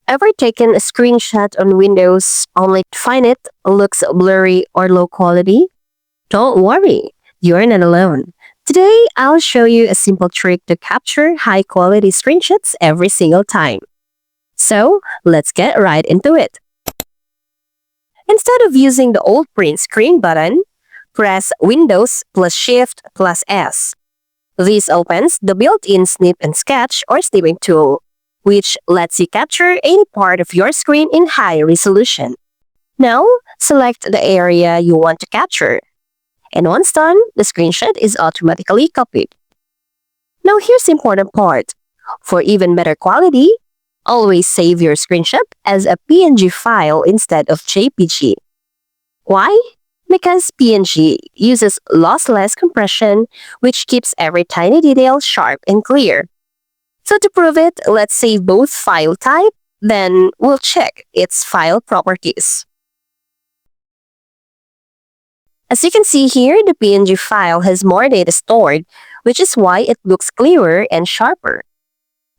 Ever taken a screenshot on Windows only to find it looks blurry or low quality? Don't worry, you're not alone. Today, I'll show you a simple trick to capture high quality screenshots every single time. So, let's get right into it. Instead of using the old print screen button, press Windows plus Shift plus S. This opens the built-in Snip and Sketch or snipping tool, which lets you capture any part of your screen in high resolution. Now, select the area you want to capture. And once done, the screenshot is automatically copied. Now here's the important part. For even better quality, always save your screenshot as a PNG file instead of JPG. Why? Because PNG uses lossless compression, which keeps every tiny detail sharp and clear. So to prove it, let's save both file type, then we'll check its file properties. As you can see here, the PNG file has more data stored, which is why it looks clearer and sharper.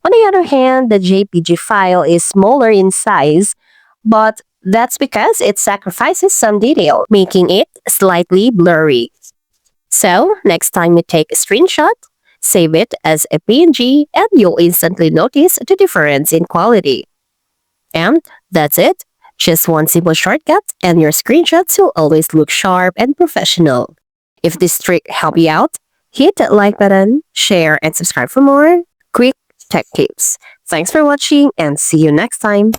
On the other hand, the JPG file is smaller in size, but that's because it sacrifices some detail, making it slightly blurry. So, next time you take a screenshot, save it as a PNG and you'll instantly notice the difference in quality. And that's it. Just one simple shortcut and your screenshots will always look sharp and professional. If this trick helped you out, hit that like button, share, and subscribe for more quick tech tips. Thanks for watching and see you next time.